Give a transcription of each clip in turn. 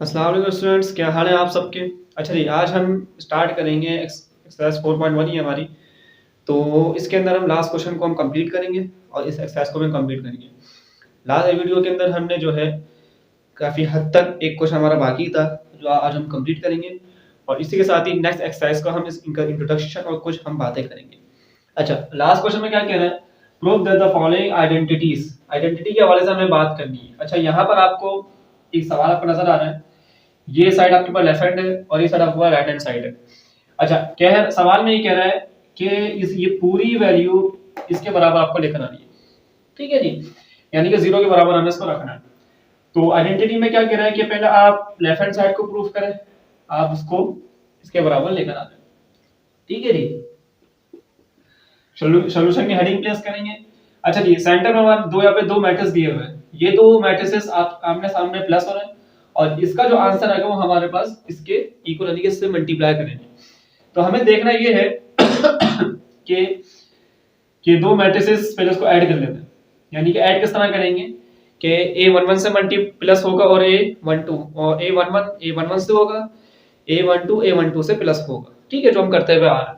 अस्सलाम वालेकुम स्टूडेंट्स, क्या हाल है आप सबके। अच्छा जी, आज हम स्टार्ट करेंगे एक्सरसाइज 4.1 ही हमारी। तो इसके अंदर हम लास्ट क्वेश्चन को हम कंप्लीट करेंगे और इस एक्सरसाइज को भी कंप्लीट करेंगे। लास्ट वीडियो के अंदर हमने जो है काफ़ी हद तक एक क्वेश्चन हमारा बाकी था जो आज हम कंप्लीट करेंगे, और इसी के साथ ही नेक्स्ट एक्सरसाइज का हम इनका इंट्रोडक्शन और कुछ हम बातें करेंगे। अच्छा, लास्ट क्वेश्चन में क्या कह रहा है, prove that the following identities, identity के हवाले से हमें बात करनी है। अच्छा, यहाँ पर आपको एक सवाल आपको नजर आ रहा है, ये साइड आपके पास लेफ्ट हैंड है और ये साइड आपके पास राइट हैंड साइड है। अच्छा, कह सवाल में ये कह रहा है कि ये पूरी वैल्यू इसके बराबर आपको लेकर आनी है, ठीक है जी, यानी कि 0 के बराबर हमें इसको रखना है। तो आइडेंटिटी में क्या कह रहा है कि पहले आप लेफ्ट हैंड साइड को प्रूफ करें, आप उसको इसके बराबर लेकर आ जाए, ठीक है जी। सोल्यूशन की हेडिंग प्लेस करेंगे। अच्छा जी, सेंटर में हमारे दो यहाँ पे दो मैट्रिक्स दिए हुए हैं, ये दो मैट्रिसेस आप आमने सामने प्लस हो रहे हैं और इसका जो आंसर आएगा वो हमारे पास इसके इक्वल यानी कि इससे मल्टीप्लाई करेंगे। तो हमें देखना ये है कि दो मैट्रिसेस पहले उसको ऐड कर लेते हैं, यानी कि ऐड किस तरह करेंगे कि a11 से मल्टी प्लस होगा और a12 और a11 से होगा, a12 से प्लस होगा, ठीक है, जो हम करते हुए आ रहे हैं।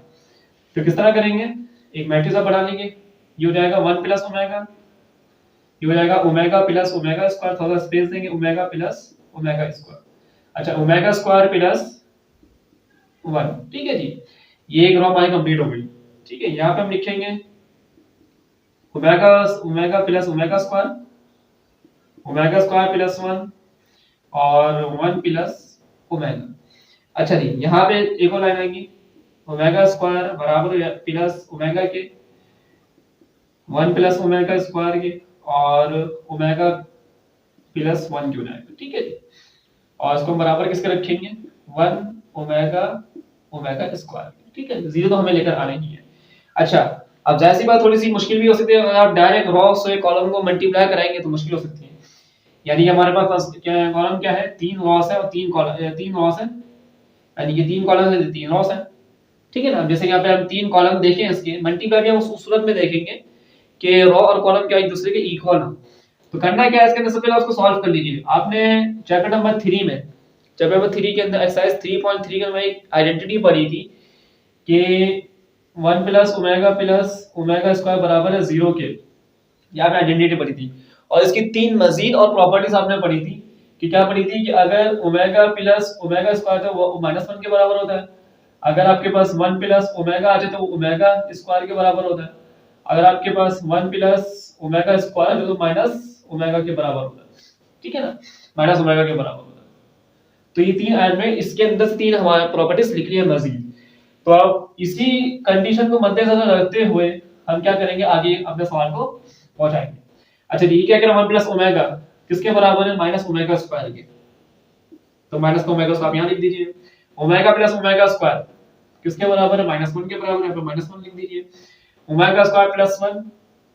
तो किस तरह करेंगे, एक मैट्रिक्स आप बना लेंगे, ये हो जाएगा 1 प्लस ओमेगा, ये हो जाएगा ओमेगा प्लस ओमेगा स्क्वायर, थोड़ा स्पेस देंगे, ओमेगा प्लस ओमेगा स्क्वायर। अच्छा, ओमेगा स्क्वायर प्लस 1, ठीक है जी, ये एक रो हमारी कंप्लीट हो गई। ठीक है, यहाँ पे हम लिखेंगे omega omega plus omega square plus 1 और 1 प्लस ओमेगा। अच्छा जी, यहाँ पे एक और लाइन आएगी, ओमेगा स्क्वायर बराबर प्लस ओमेगा के 1 प्लस ओमेगा स्क्वायर के और ओमेगा प्लस 1 क्यों जाएगा, ठीक है जी। और इसको हम बराबर किसके रखेंगे, 1 ओमेगा ओमेगा स्क्वायर, ठीक है, 0 तो हमें लेकर आना ही है। अच्छा, अब जाहिर सी बात थोड़ी सी मुश्किल भी हो सकती है, अगर आप डायरेक्ट रॉ से कॉलम को मल्टीप्लाई कराएंगे तो मुश्किल हो सकती है। यानी कि हमारे पास क्या है, कॉलम क्या है, 3 रॉस है और 3 कॉलम, 3 रॉस है, यानी कि 3 कॉलम है 3 रॉस है, ठीक है ना। जैसे यहाँ पे हम 3 कॉलम देखें, इसके मल्टीप्लाई भी हम उस सूरत में देखेंगे कि रॉ और कॉलम क्या एक दूसरे के इक्वल हो। तो करना क्या है, इसके अंदर सबसे पहले उसको सॉल्व कर लीजिए। आपने चैप्टर नंबर 3 में, चैप्टर नंबर 3 के अंदर एक्सरसाइज 3.3 के में एक आइडेंटिटी पढ़ी थी कि 1 प्लस ओमेगा स्क्वायर बराबर है 0 के, यहाँ पे आइडेंटिटी पढ़ी थी। और इसकी 3 मजीद और प्रॉपर्टीज आपने पढ़ी थी कि क्या पढ़ी थी कि अगर ओमेगा प्लस ओमेगा स्क्वायर तो वो -1 के बराबर होता है, अगर आपके पास 1 प्लस ओमेगा आ जाए तो वो ओमेगा स्क्वायर के बराबर होता है, अगर आपके पास 1 प्लस ओमेगा स्क्वायर है तो माइनस ओमेगा के बराबर होता है, ठीक है ना, माइनस ओमेगा के बराबर होता है। तो ये 3 ऐड में इसके अंदर से 3 हमारे प्रॉपर्टीज लिख रही है मजीद। तो अब इसी कंडीशन को मद्देनजर रखते हुए हम क्या करेंगे, आगे अपने सवाल को पहुंचाएंगे। अच्छा जी, क्या करें, 1 प्लस ओमेगा किसके बराबर है, माइनस ओमेगा स्क्वायर के, तो माइनस का ओमेगा स्क्वायर यहां लिख दीजिए। ओमेगा प्लस ओमेगा स्क्वायर किसके बराबर है, -1 के बराबर है, तो -1 लिख दीजिए। ओमेगा स्क्वायर प्लस 1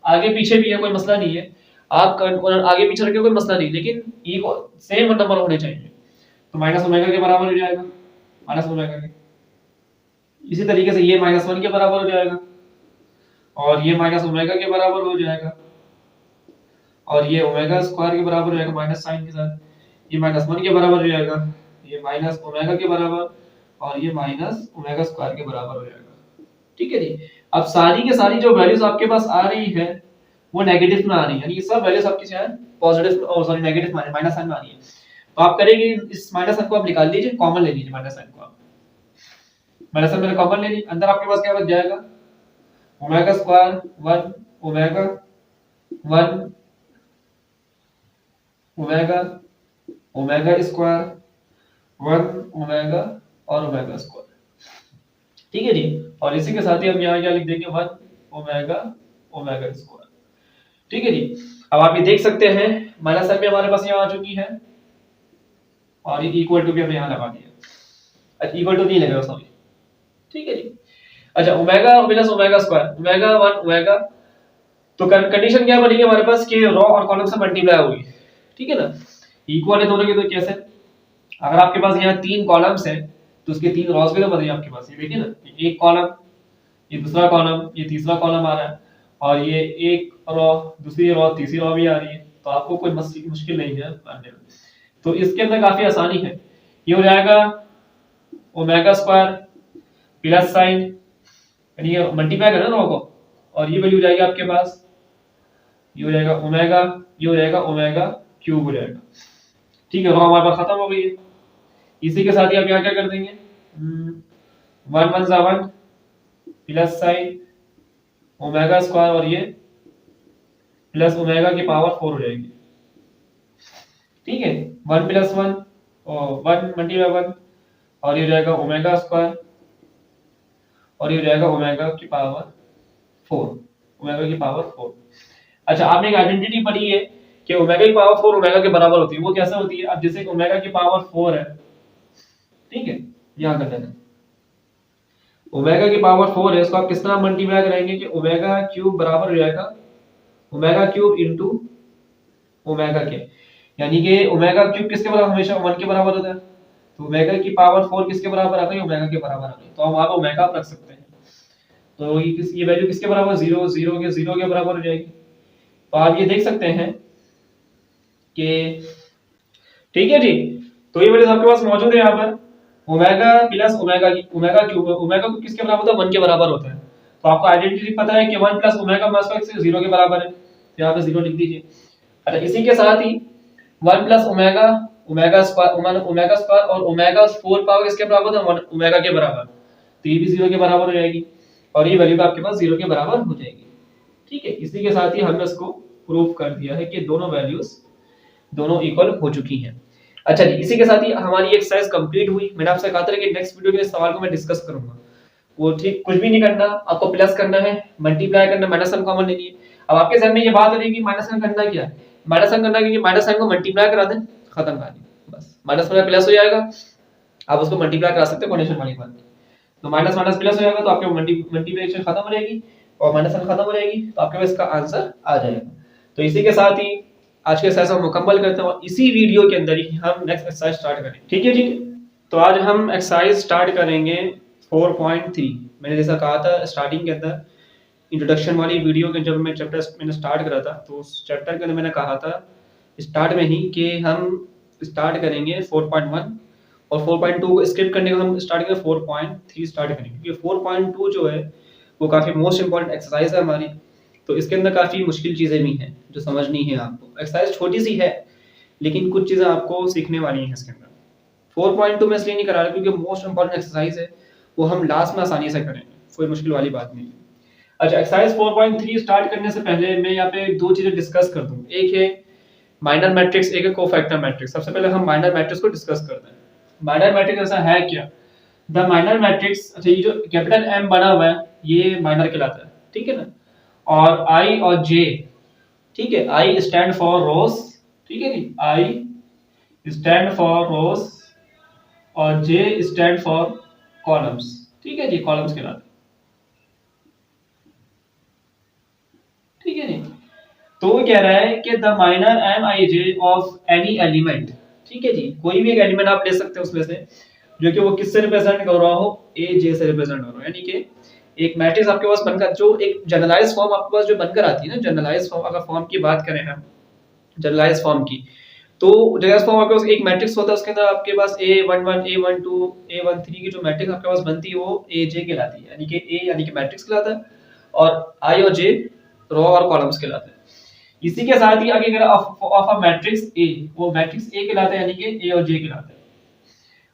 आगे पीछे भी है, कोई मसला नहीं है, आप आगे पीछे रखे कोई मसला नहीं, लेकिन ई सेम नंबर होने चाहिए। तो माइनस ओमेगा के बराबर हो जाएगा, माइनस ओमेगा के। इसी तरीके से ये -1 के बराबर हो जाएगा और ये माइनस ओमेगा के बराबर हो जाएगा और ये ओमेगा स्क्वायर के बराबर हो जाएगा माइनस साइन के साथ, ये -1 के बराबर हो जाएगा, ये माइनस ओमेगा के बराबर और ये माइनस ओमेगा स्क्वायर के बराबर हो जाएगा, ठीक है जी। अब सारी के सारी जो वैल्यूज आपके पास आ रही है वो नेगेटिव में आ रही है, यानी ये सब वैल्यूज आपकी क्या है, पॉजिटिव और सॉरी नेगेटिव में माइनस साइन में आ रही है। तो आप करेंगे इस माइनस साइन को आप निकाल लीजिए, कॉमन ले लीजिए माइनस साइन को, आप माइनस साइन मैंने कॉमन ले ली, अंदर आपके पास क्या बच जाएगा, omega square 1 omega 1 omega omega square 1 omega और ओमेगा स्क्वायर, ठीक है जी। और इसी के साथ ही हम यहाँ क्या लिख देंगे, 1 ओमेगा ओमेगा स्क्वायर, ठीक है जी। अब आप ये देख सकते हैं माइनस साइन भी हमारे पास यहाँ आ चुकी है और ये इक्वल टू भी हमने यहाँ लगा दिया, अच्छा इक्वल टू नहीं लगेगा सॉरी, ठीक है जी। अच्छा, omega plus omega square omega 1 omega, तो कंडीशन क्या बनेगी हमारे पास कि रॉ और कॉलम से मल्टीप्लाई होगी, ठीक है ना, इक्वल है दोनों के, तो कैसे, अगर आपके पास यहाँ 3 कॉलम्स हैं तो उसके 3 रॉस भी तो बनेंगे आपके पास, ये देखिए ना, एक कॉलम, ये दूसरा कॉलम, ये तीसरा कॉलम आ रहा है और ये एक रॉ, दूसरी रॉ, तीसरी रॉ भी आ रही है, तो आपको कोई मुश्किल नहीं है पढ़ने में। तो इसके अंदर काफी आसानी है, ये हो जाएगा ओमेगा स्क्वायर प्लस साइन, यानी ये मल्टीप्लाई करना ना को, और ये वैल्यू हो जाएगी आपके पास, ये हो जाएगा ओमेगा, ये हो जाएगा ओमेगा क्यूब हो जाएगा। ठीक है, तो हमारे पास खत्म हो गई है। इसी के साथ ही आप यहाँ क्या कर देंगे, 1 1 सा 1 प्लस साइन ओमेगा स्क्वायर, और ये प्लस ओमेगा की पावर 4 हो जाएगी। ठीक है, 1 प्लस 1 और 1 मल्टीप्लाई 1, और ये हो जाएगा ओमेगा स्क्वायर, और ये हो जाएगा ओमेगा की पावर 4, ओमेगा की पावर 4। अच्छा, आपने एक आइडेंटिटी पढ़ी है कि ओमेगा की पावर 4 ओमेगा के बराबर होती है। वो कैसे होती है, अब जैसे ओमेगा की पावर 4 है, ठीक है, यहां कर लेना, ओमेगा की पावर 4 है, इसको आप किस तरह मल्टीप्लाई करेंगे कि ओमेगा क्यूब बराबर हो जाएगा ओमेगा क्यूब इनटू ओमेगा के, यानी कि ओमेगा क्यूब किसके बराबर, हमेशा 1 के बराबर होता है, तो ओमेगा की पावर 4 किसके बराबर आ गई, ओमेगा के बराबर आ गई, तो हम वहां पे ओमेगा आप रख सकते हैं। तो ये वैल्यू किसके बराबर, 0 0 के बराबर हो जाएगी। तो आप ये देख सकते हैं कि ठीक है जी, तो ये वैल्यूज आपके पास मौजूद है यहाँ पर, ओमेगा प्लस ओमेगा की ओमेगा क्यूब, ओमेगा को किसके बराबर होता है, 1 के बराबर होता है। तो आपको आइडेंटिटी पता है कि 1 प्लस ओमेगा माइनस 0 के बराबर है, तो यहाँ पे 0 लिख दीजिए। अच्छा, इसी के साथ ही 1 प्लस ओमेगा ओमेगा स्क्वायर और ओमेगा 4 पावर किसके बराबर है, ओमेगा के बराबर, तो ये भी 0 के बराबर हो जाएगी, और ये वैल्यू आपके पास 0 के बराबर हो जाएगी। ठीक है, इसी के साथ ही हमने इसको प्रूव कर दिया है कि दोनों वैल्यूज दोनों इक्वल हो चुकी हैं। अच्छा जी, इसी के साथ ही हमारी एक्सरसाइज कंप्लीट हुई। मैंने आपसे कहा था कि नेक्स्ट वीडियो में इस सवाल को मैं डिस्कस करूंगा। वो ठीक, कुछ भी नहीं करना, आपको प्लस करना है, मल्टीप्लाई करना, माइनस साइन कॉमन लेनी है। अब आपके ध्यान में ये बात आ रही है कि माइनस साइन करना क्या है, माइनस साइन करना है कि माइनस साइन को मल्टीप्लाई करा दें, खत्म कहानी, बस माइनस में प्लस हो जाएगा, आप उसको मल्टीप्लाई करा सकते हैं, कंडीशन वाली बात। तो माइनस माइनस प्लस हो जाएगा, तो आपके मल्टीप्लिकेशन खत्म हो जाएगी और माइनस साइन खत्म हो जाएगी, तो आपके पास इसका आंसर आ जाएगा। तो इसी के साथ ही आज के एक्सरसाइज हम मुकम्मल करते हैं, और इसी वीडियो के अंदर ही हम नेक्स्ट एक्सरसाइज स्टार्ट करेंगे। ठीक है जी, तो आज हम एक्सरसाइज स्टार्ट करेंगे 4.3। मैंने जैसा कहा था स्टार्टिंग के अंदर, इंट्रोडक्शन वाली वीडियो के जब मैं चैप्टर मैंने स्टार्ट करा था, तो उस चैप्टर के अंदर मैंने कहा था स्टार्ट में ही कि हम स्टार्ट करेंगे 4.1, और 4.2 को स्किप करने का हम स्टार्ट करेंगे 4.3 स्टार्ट करेंगे, क्योंकि 4.2 जो है वो काफ़ी मोस्ट इंपॉर्टेंट एक्सरसाइज है हमारी। तो इसके अंदर काफ़ी मुश्किल चीज़ें भी हैं जो समझनी है आपको। एक्सरसाइज छोटी सी है, लेकिन कुछ चीज़ें आपको सीखने वाली हैं इसके अंदर। 4.2 में इसलिए नहीं करा रहा क्योंकि मोस्ट इंपॉर्टेंट एक्सरसाइज है, वो हम लास्ट में आसानी से करेंगे, कोई मुश्किल वाली बात नहीं है। अच्छा, एक्सरसाइज 4.3 स्टार्ट करने से पहले मैं यहाँ पे दो चीज़ें डिस्कस कर दूँ। एक है माइनर मैट्रिक्स, एक है कोफैक्टर मैट्रिक्स। सबसे पहले हम माइनर मैट्रिक्स को डिस्कस करते हैं। माइनर मैट्रिक्स ऐसा है क्या, द माइनर मैट्रिक्स, अच्छा ये जो कैपिटल एम बना हुआ है ये माइनर कहलाता है, ठीक है ना, और आई और जे, ठीक है, आई स्टैंड फॉर रोज, ठीक है जी, आई स्टैंड फॉर रोज और जे स्टैंड फॉर कॉलम्स, ठीक है जी, कॉलम्स कहलाते हैं, ठीक है जी। तो वो कह रहा है कि the minor M I J of any element, ठीक है जी, कोई भी एक एलिमेंट आप ले सकते हैं उसमें से जो कि वो किससे रिप्रेजेंट कर रहा हो, ए जे से रिप्रेजेंट हो रहा हो, यानी कि एक मैट्रिक्स आपके पास बनकर, जो एक जनरलाइज फॉर्म आपके पास जो बनकर आती है ना, जनरलाइज फॉर्म, अगर फॉर्म की बात करें हम जनरलाइज फॉर्म की, तो जनरलाइज फॉर्म आपके पास एक मैट्रिक्स होता है, उसके अंदर आपके पास A11 A12 A13 की जो मैट्रिक्स आपके पास बनती है वो AJ कहलाती है, यानी कि A यानी कि मैट्रिक्स कहलाता है, और I और J रो और कॉलम्स कहलाते हैं। इसी के साथ ही आगे अगर ऑफ अ मैट्रिक्स A, वो मैट्रिक्स A कहलाता है, यानी कि A और J कहलाता है।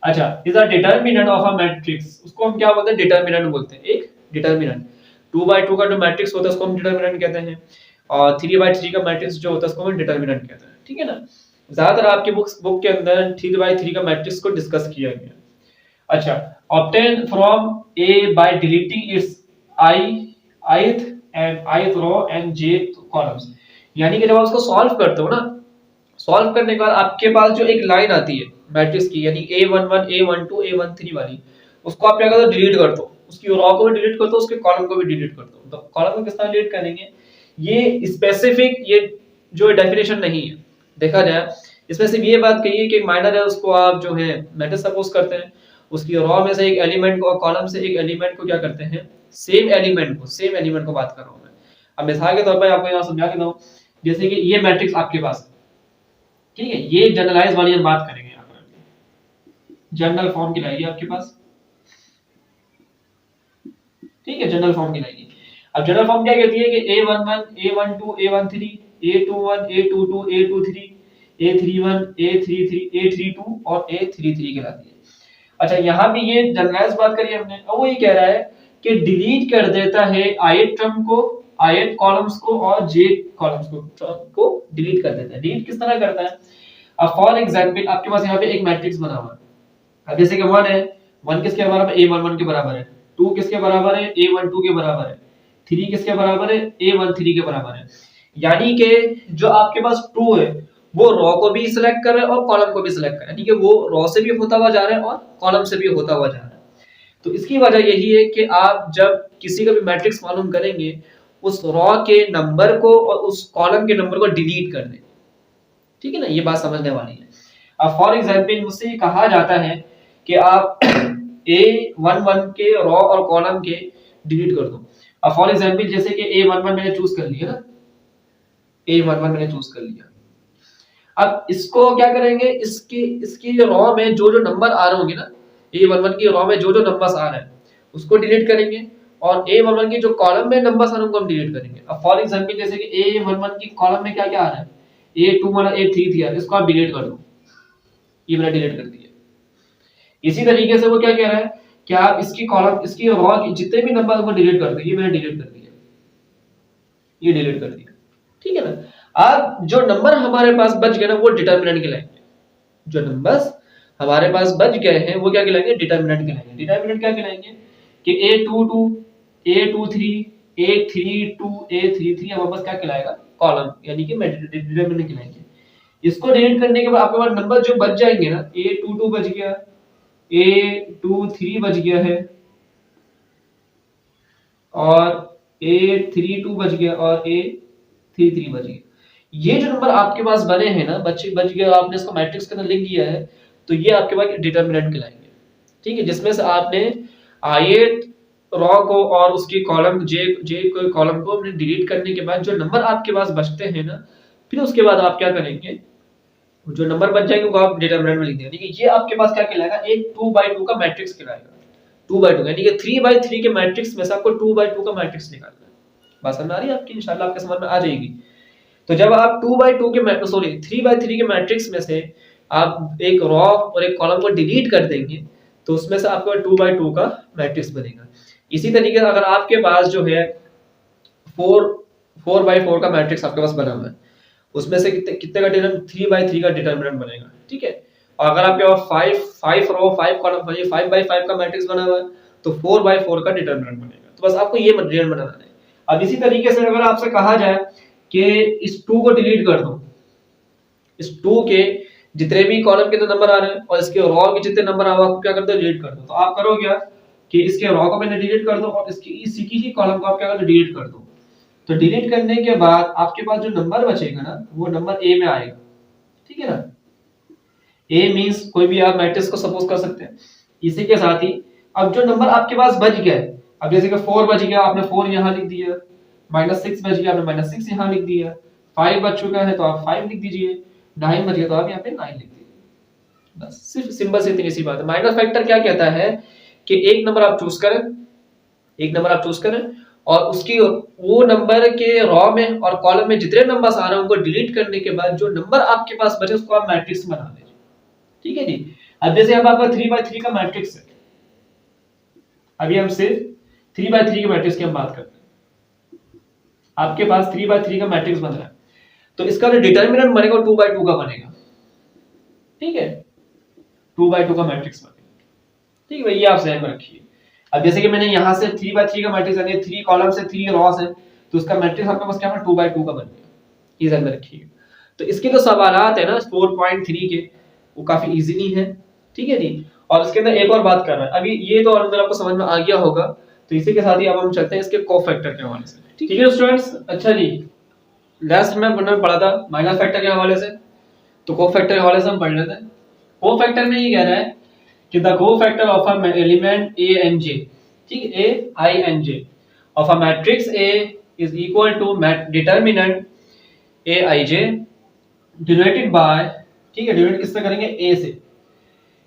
अच्छा, is a determinant of a matrix, उसको हम क्या बोलते हैं, डिटरमिनेंट बोलते हैं, एक डिटरमिनेंट। 2/2 का जो मैट्रिक्स होता है उसको हम डिटरमिनेंट कहते हैं, और 3/3 का मैट्रिक्स जो होता है उसको हम डिटरमिनेंट कहते हैं, ठीक है ना। ज्यादातर आपके बुक के अंदर 3/3 का मैट्रिक्स को डिस्कस किया गया। अच्छा, obtain from A by deleting its ith and ith row and jth columns, यानी कि जब आप उसको सॉल्व करते हो ना, सॉल्व करने के बाद आपके पास जो एक लाइन आती है मैट्रिक्स की, यानी A11 A12 A13 वाली, उसको आप क्या करते हो, डिलीट कर दो, उसकी रो को भी डिलीट कर दो, उसके कॉलम को भी डिलीट कर दो। तो कॉलम को किस तरह डिलीट करेंगे, ये स्पेसिफिक ये जो डेफिनेशन नहीं है, देखा जाए इसमें सिर्फ ये बात कही है कि माइनर है उसको आप जो है मैट्रिक्स सपोज करते हैं, उसकी रो में से एक एलिमेंट को और कॉलम से एक एलिमेंट को क्या करते हैं, सेम एलिमेंट को बात कर रहा हूं मैं। अब मिसाल के तौर पर आपको यहाँ समझा के दूं, जैसे कि ये मैट्रिक्स आपके पास है, ठीक है, ये जनरलाइज वाली हम बात करेंगे यहाँ पर। जनरल फॉर्म की लाएगी आपके पास, ठीक है, जनरल फॉर्म की लाएगी। अब जनरल फॉर्म क्या कहती है कि A11 A12 A13 A21 A22 A23 A31 A33 A32 और A33 कहलाती है। अच्छा, यहाँ भी ये जनरलाइज बात करी हमने, अब वो ये कह रहा है कि डिलीट कर देता है ith टर्म को, ith कॉलम्स को और j कॉलम्स को डिलीट कर देता है। डिलीट किस तरह करता है? अब फॉर एग्जांपल आपके पास यहाँ पे एक मैट्रिक्स बना हुआ है, अब जैसे कि 1 है, 1 किसके बराबर है? A11 के बराबर है। 2 किसके बराबर है? A12 के बराबर है। 3 किसके बराबर है? A13 के बराबर है। यानी कि जो आपके पास 2 है वो रो को भी सिलेक्ट कर रहा है और कॉलम को भी सिलेक्ट कर रहा है, यानी कि वो रो से भी होता हुआ जा रहा है और कॉलम से भी होता हुआ जा रहा है। तो इसकी वजह यही है कि आप जब किसी का भी मैट्रिक्स मालूम करेंगे, उस रो के नंबर को और उस कॉलम के नंबर को डिलीट कर दें। ठीक है ना, ये बात समझने वाली है। अब फॉर एग्जांपल मुझसे ये कहा जाता है कि आप A11 के रो और कॉलम के डिलीट कर दो। अब फॉर एग्जांपल जैसे कि A11 मैंने चूज कर लिया ना, A11 मैंने चूज कर लिया। अब इसको क्या करेंगे, इसकी रो में जो जो नंबर आ रहे होंगे ना, A11 की रो में जो जो नंबर्स आ रहे हैं उसको डिलीट करेंगे और A11 की जो कॉलम में नंबर्स आ रहे हैं उनको हम डिलीट करेंगे। अब फॉर एग्जांपल जैसे कि A11 की कॉलम में क्या क्या आ रहा है, A21 A33 आ रहा है, इसको आप डिलीट कर दो, ये मैंने डिलीट कर दिया। इसी तरीके से वो क्या कह रहा है कि आप इसकी कॉलम, इसकी रो की जितने भी नंबर को डिलीट कर दो, ये मैंने डिलीट कर दिया, ये डिलीट कर दिया। ठीक है ना, अब जो नंबर हमारे पास बच गए ना वो डिटरमिनेंट कहलाएंगे। जो नंबर्स हमारे पास बच गए हैं वो क्या कहलाएंगे? डिटरमिनेंट कहलाएंगे। डिटरमिनेंट क्या कहलाएंगे कि A22 A23 A32 A33 हमारे पास क्या कहलाएगा? कॉलम, यानी कि डिटरमिनेंट कहलाएंगे। इसको डिलीट करने के बाद आपके पास नंबर जो बच जाएंगे ना, A22 बच गया, A23 बच गया है और A32 बच गया और A33 बच गया। ये जो नंबर आपके पास बने हैं ना, बच्चे बच गए, आपने इसको मैट्रिक्स के अंदर लिख दिया है, तो ये आपके पास डिटरमिनेंट कहलाएंगे। ठीक है, जिसमें से आपने ith रो को और उसकी कॉलम जे को कॉलम को अपने डिलीट करने के बाद जो नंबर आपके पास बचते हैं ना, फिर उसके बाद आप क्या करेंगे, जो नंबर बच जाएंगे वो आप डिटरमिनेंट में लिख देंगे। देखिए ये आपके पास क्या कहलाएगा? एक 2/2 का मैट्रिक्स कहलाएगा। 2/2 यानी कि 3/3 के मैट्रिक्स में से आपको 2/2 का मैट्रिक्स निकालना है। बात समझ आ रही है आपकी? इंशाल्लाह आपके समझ में आ जाएगी। तो जब आप 2/2 के 3/3 के मैट्रिक्स में से आप एक रो और एक कॉलम को डिलीट कर देंगे तो उसमें से आपको 2/2 का मैट्रिक्स बनेगा। इसी तरीके से अगर आपके पास जो है 4/4 का मैट्रिक्स आपके पास बना हुआ है, उसमें से कितने का डिटरमिनेंट? 3/3 का डिटरमिनेंट बनेगा। ठीक है, और अगर आपके पास 5 रो 5 कॉलम 5/5 का मैट्रिक्स बना हुआ है तो 4/4 का डिटरमिनेंट बनेगा। तो बस आपको ये डिटरमिनेंट बनाना है। अब इसी तरीके से अगर आपसे कहा जाए कि इस 2 को डिलीट कर दो, इस 2 के जितने भी कॉलम के नंबर आ रहे हैं और इसके रो के जितने नंबर आ रहे हैं आपको क्या कर दो? डिलीट कर दो। तो आप करो क्या कि इसके रो को मैंने डिलीट कर दो और इसकी इसी की ही कॉलम को आप क्या कर दो? डिलीट कर दो। तो डिलीट करने के बाद आपके पास जो नंबर बचेगा ना वो नंबर ए में आएगा। ठीक है ना, ए मींस कोई भी आप मैट्रिक्स को सपोज कर सकते हैं। इसी के साथ ही अब जो नंबर आपके पास बच गया है, अब जैसे कि 4 बच गया, आपने 4 यहां लिख दिया, -6 बच गया, आपने -6 यहां लिख दिया, 5 बच चुका है तो आप 5 लिख दीजिए, 9 बच गया तो आप यहां पे 9 लिख दीजिए। बस सिर्फ सिंपल से इतनी सी बात है। माइनस फैक्टर क्या कहता है कि एक नंबर आप चूज करें, एक नंबर आप चूज करें और उसकी वो नंबर के रो में और कॉलम में जितने नंबर्स आ रहे हैं उनको डिलीट करने के बाद जो नंबर आपके पास बचे उसको आप मैट्रिक्स बना लीजिए। ठीक है जी। अब जैसे अब आपका 3/3 का मैट्रिक्स है, अभी हम सिर्फ 3/3 के मैट्रिक्स की हम बात करते हैं। आपके पास 3/3 का मैट्रिक्स बन रहा है तो इसका जो डिटरमिनेंट बनेगा 2/2 का बनेगा। ठीक है, 2/2 का मैट्रिक्स बनेगा। ठीक है भाई, ये आप ध्यान में रखिए। अब जैसे कि मैंने यहां से 3/3 का मैट्रिक्स यानी 3 कॉलम से 3 रोस है तो उसका मैट्रिक्स आपके पास क्या है? 2/2 का बन गया। ये ध्यान में रखिए। तो इसके जो सवालात है ना 4.3 के वो काफी इजीली है। ठीक है जी। और इसके अंदर एक और बात कर रहा है, अभी ये तो अंदर आपको समझ में आ गया होगा, तो इसी के साथ ही अब हम चलते हैं इसके कोफैक्टर के हवाले से। ठीक है स्टूडेंट्स, अच्छा जी, लास्ट में हमने पढ़ा था माइनस फैक्टर के हवाले से, तो कोफैक्टर के हवाले से हम पढ़ लेते हैं। कोफैक्टर में ये कह रहा है कि the cofactor of a element A and J, ठीक है, A I and J of a matrix A is equal to determinant A I J denoted by ठीक है, डिवाइड किससे करेंगे, ए से,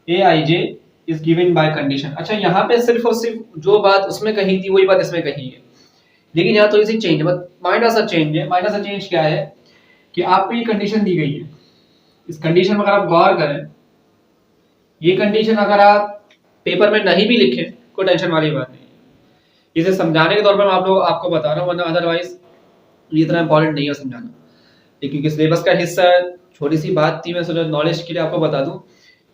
A I J is given by condition. अच्छा यहाँ पे सिर्फ और सिर्फ जो बात उसमें कही थी वही बात इसमें कही है, लेकिन यहाँ थोड़ी सी चेंज है, माइनर सा चेंज है। माइनर सा चेंज क्या है कि आपको ये कंडीशन दी गई है, इस कंडीशन में अगर आप गौर करें, ये कंडीशन अगर आप पेपर में नहीं भी लिखे कोई टेंशन वाली बात नहीं है, इसे समझाने के तौर पर मैं आपको बता रहा हूँ, वरना अदरवाइज ये इतना इंपॉर्टेंट नहीं है समझाना, क्योंकि सिलेबस का हिस्सा है। छोटी सी बात थी, मैं सोचा नॉलेज के लिए आपको बता दूं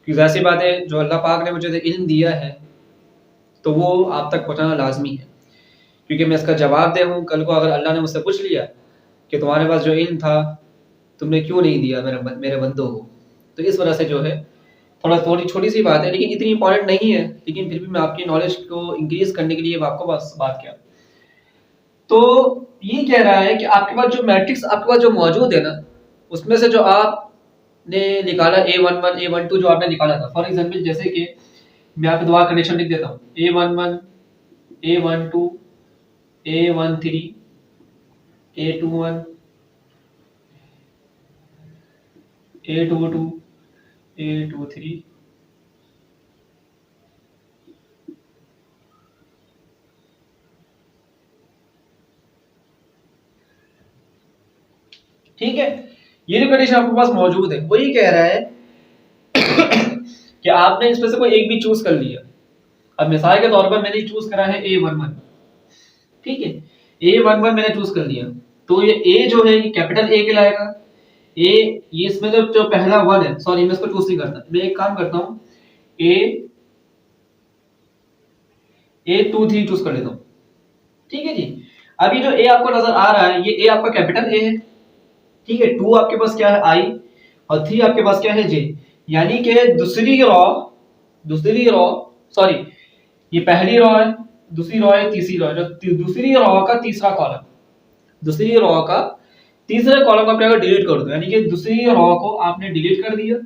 कि ऐसी बातें जो अल्लाह पाक ने मुझे इल्म दिया है तो वो आप तक पहुंचाना लाजमी है, क्योंकि मैं इसका जवाब दे हूँ। कल को अगर अल्लाह ने मुझसे पूछ लिया कि तुम्हारे पास जो इल्म था तुमने क्यों नहीं दिया मेरे बंदों को, तो इस वजह से जो है थोड़ी छोटी सी बात है, लेकिन इतनी इंपॉर्टेंट नहीं है, लेकिन फिर भी मैं आपकी नॉलेज को इंक्रीज करने के लिए आपको बस बात किया। तो ये कह रहा है कि आपके पास जो मैट्रिक्स आपके पास जो मौजूद है ना, उसमें से जो आपने निकाला A11 A12 जो आपने निकाला था, फॉर एग्जांपल जैसे कि मैं यहाँ पे दो कंडीशन लिख देता हूँ, A11 A12 A13 A21 A22 A23, ठीक है। ये जो कंडीशन आपके पास मौजूद है वो ये कह रहा है कि आपने इसमें से कोई एक भी चूज कर लिया। अब मिसाल के तौर पर मैंने चूज करा है A11, ठीक है, A11 मैंने चूज कर लिया, तो ये A जो है ये कैपिटल A कहलाएगा। A ये इसमें जो पहला वन है, सॉरी मैं इसको चूज नहीं करता, मैं एक काम करता हूँ A23 चूज कर लेता हूँ, ठीक है जी। अभी जो A आपको नजर आ रहा है ये A आपका कैपिटल A है, ठीक है। 2 आपके पास क्या है I, और 3 आपके पास क्या है J, यानी कि दूसरी रॉ सॉरी ये पहली रॉ है, दूसरी रॉ है, तीसरी रॉ है, जो दूसरी रॉ का तीसरा कॉलम, दूसरी रॉ का तीसरे कॉलम को आपने अगर डिलीट कर दो, यानी कि दूसरी रॉ को आपने डिलीट कर दिया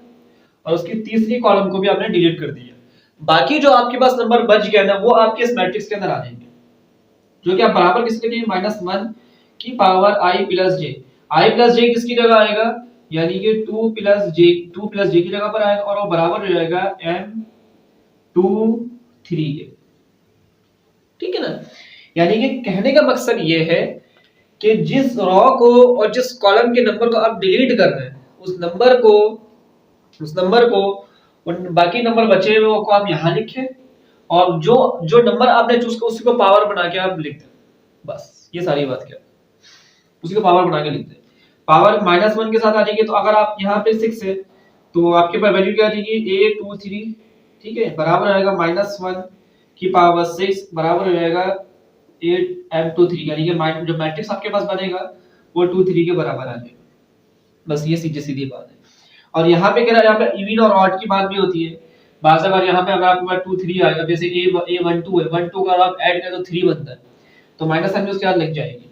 और उसकी तीसरी कॉलम को भी आपने डिलीट कर दिया, बाकी जो आपके पास नंबर बच गया ना वो आपके इस मैट्रिक्स के अंदर आ जाएंगे, जो कि आप बराबर किसके लिए, -1 की power I plus J. I plus J किसकी जगह आएगा, यानी कि 2 प्लस जे की जगह पर आएगा, और वो बराबर हो जाएगा M23 के, ठीक है ना। यानी कि कहने का मकसद ये है कि जिस रॉ को और जिस कॉलम के नंबर को आप डिलीट कर रहे हैं उस नंबर को उन बाकी नंबर बचे हुए को आप यहाँ लिखें, और जो जो नंबर आपने चूज किया उसी को पावर बना के आप लिख दें, बस ये सारी बात क्या है, उसी को पावर बना के लिख दें। पावर -1 के साथ आ जाएगी, तो अगर आप यहाँ पे 6 है तो आपके पास वैल्यू क्या आ जाएगी A23, ठीक है, बराबर आएगा -1 की पावर 6 बराबर हो जाएगा 8M23, यानी कि जो मैट्रिक्स आपके पास बनेगा वो 23 के बराबर आ जाएगा। बस ये सीधी बात है। और यहाँ पे कह रहा है, यहाँ पे इवन और ऑड की बात भी होती है। बात अगर यहाँ पे अगर आपके पास 2 3 आएगा, जैसे A12 है, 12 का आप ऐड करें तो 3 बनता है, तो माइनस साइन उसके बाद लग जाएगी,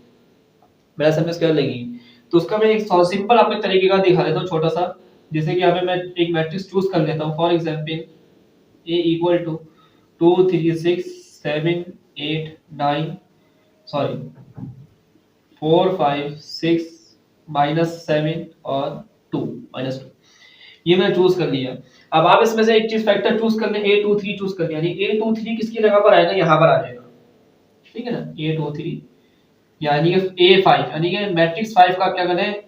मेरा साइन उसके बाद लगेगी। तो उसका मैं एक सिंपल आपको तरीके का दिखा देता हूँ छोटा सा, जैसे कि यहाँ पे मैं एक मैट्रिक्स चूज कर लेता हूँ, for example A equal to 2 3 6 7 8 9 sorry 4 5 6 -7 और 2 -2, ये मैंने चूज कर लिया। अब आप इसमें से एक चीज फैक्टर चूज कर लें, A23 चूज कर लिया, यानी A23 किसकी जगह पर आएगा, यहाँ पर आ जाएगा, ठीक है ना, A23 यानी कि A5, यानी कि मैट्रिक्स 5 का क्या करना है,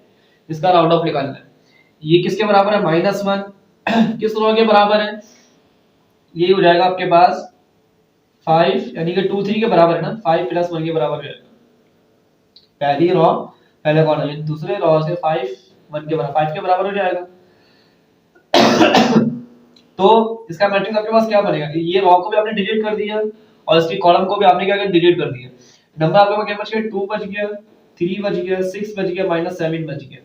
इसका राउंड ऑफ निकालना है। ये किसके बराबर है, -1 किस रो के बराबर है, ये हो जाएगा आपके पास 5, यानी कि 2 3 के बराबर है ना, 5 + 1 के बराबर हो जाएगा, पहली रो पहले कॉलम, दूसरे रो से 5 1 के बराबर 5 के बराबर हो जाएगा। तो इसका मैट्रिक्स आपके पास क्या बनेगा, ये रो को भी आपने डिलीट कर दिया और इसकी कॉलम को भी आपने क्या किया, डिलीट कर दिया। नंबर आपके पास क्या बच गया, 2 बच गया, 3 बच गया, 6 बच गया, -7 बच गया।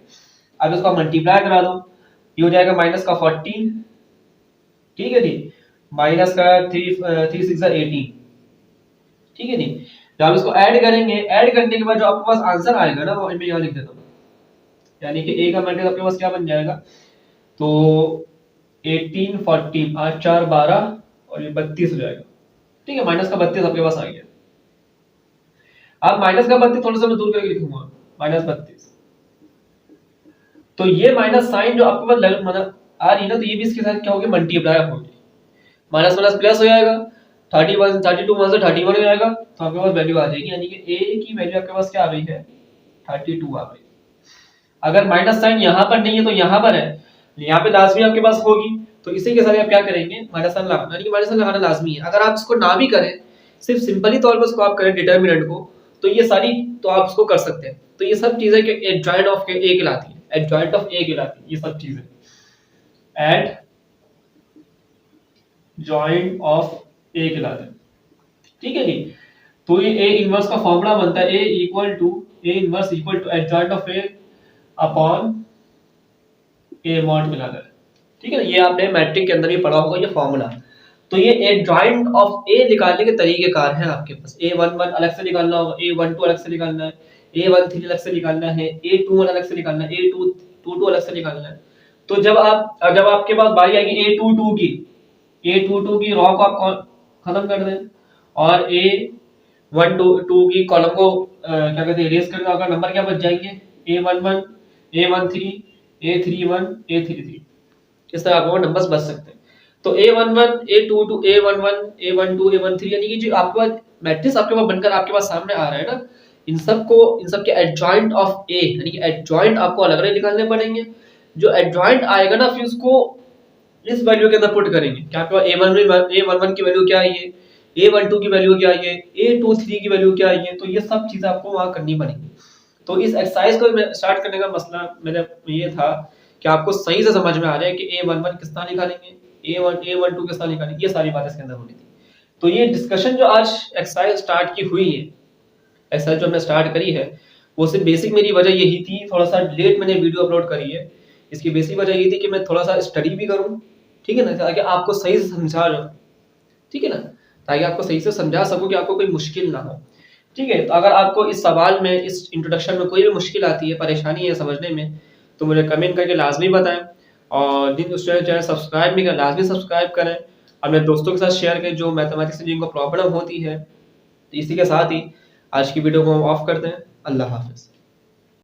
अब इसको मल्टीप्लाई करा दो, ये हो जाएगा माइनस का 14, ठीक है जी, माइनस का 3 6 18, ठीक है जी। जब आप इसको ऐड करेंगे, ऐड करने के बाद जो आपके पास आंसर आएगा ना वो मैं यहाँ लिख देता हूँ, यानी कि a का मैट्रिक्स आपके पास क्या बन जाएगा, तो 18 40 8 4 12 और ये 32 हो जाएगा, ठीक है, माइनस का 32 आपके पास आ गया। अब माइनस का 32 थोड़ा सा मैं दूर करके लिखूंगा -32, तो ये माइनस साइन जो आपके पास मतलब आ रही है ना, तो ये भी इसके साथ क्या होगी, मल्टीप्लाई होगी, माइनस माइनस प्लस हो जाएगा, 31 32 में से 31 हो जाएगा, तो आपके पास वैल्यू आ जाएगी, यानी कि ए की वैल्यू आपके पास क्या आ रही है, 32 आ रही है। अगर माइनस साइन यहाँ पर नहीं है तो यहाँ पर है, यहाँ पे लाजमी आपके पास होगी, तो इसी के साथ आप क्या करेंगे, माइनस साइन लगाना, यानी कि माइनस साइन लगाना लाजमी है। अगर आप इसको ना भी करें, सिर्फ सिंपली तौर पर उसको आप करें डिटर्मिनेंट को, तो ये सारी तो आप उसको कर सकते हैं। तो ये सब चीजें एडजॉइंट ऑफ ए कहलाती है, एडजॉइंट ऑफ ए कहलाती है ये सब चीजें, एड जॉइंट ऑफ ए कहलाते हैं, ठीक है जी। तो ये ए इनवर्स का फॉर्मूला बनता है, A inverse equal to adjoint of A upon A mod मिलाकर, ठीक है ना, ये आपने मैट्रिक के अंदर ही पढ़ा होगा ये फॉर्मूला। तो ये एडजॉइंट ऑफ ए निकालने के तरीकेकार है आपके पास, A11 अलग से निकालना होगा, A12 अलग से निकालना है, A13 अलग से निकालना है, A21 अलग से निकालना है, A22 अलग से निकालना है। तो जब आपके पास बारी आएगी A22 की रॉ को आप खत्म कर दें, और A12 की कॉलम को क्या कहते हैं इरेज कर दें, आपका नंबर क्या बच जाएंगे, A11 A13 A31 A33, इस तरह आपको नंबर्स बच सकते हैं। तो A11 A22 A11 A12 A13, यानी कि जो आपके पास मैट्रिक्स आपके पास बनकर आपके पास सामने आ रहा है ना, इन सब के एडजॉइंट ऑफ ए, यानी कि एडजॉइंट आपको अलग अलग निकालने पड़ेंगे। जो एडजॉइंट आएगा ना, फिर उसको इस वैल्यू के अंदर पुट करेंगे कि आपके पास A11 की वैल्यू क्या है, A12 की वैल्यू क्या है, A23 की वैल्यू क्या है, तो ये सब चीजें आपको वहां करनी पड़ेंगी। तो इस एक्सरसाइज को स्टार्ट करने का मसला मेरा ये था कि आपको सही से समझ में आ जाए कि A11 किस तरह निकालेंगे, A12 किस तरह निकालेंगे, ये सारी बातें इसके अंदर होनी थी। तो ये डिस्कशन जो आज एक्सरसाइज स्टार्ट की हुई है, एक्सरसाइज जो हमने स्टार्ट करी है, वो सिर्फ बेसिक मेरी वजह यही थी, थोड़ा सा लेट मैंने वीडियो अपलोड करी है। इसकी बेसिक वजह यही थी कि मैं थोड़ा सा स्टडी भी करूँ, ठीक है ना, ताकि आपको सही से समझा जाए, ठीक है ना, ताकि आपको सही से समझा सकूं कि आपको कोई मुश्किल ना हो, ठीक है। तो अगर आपको इस सवाल में, इस इंट्रोडक्शन में कोई भी मुश्किल आती है, परेशानी है समझने में, तो मुझे कमेंट करके लाजमी बताएं, और जिन चैनल सब्सक्राइब नहीं करें लाजमी सब्सक्राइब करें, अपने दोस्तों के साथ शेयर करें जो मैथमेटिक्स से जिनको प्रॉब्लम होती है। तो इसी के साथ ही आज की वीडियो को हम ऑफ करते हैं। अल्लाह हाफिज़।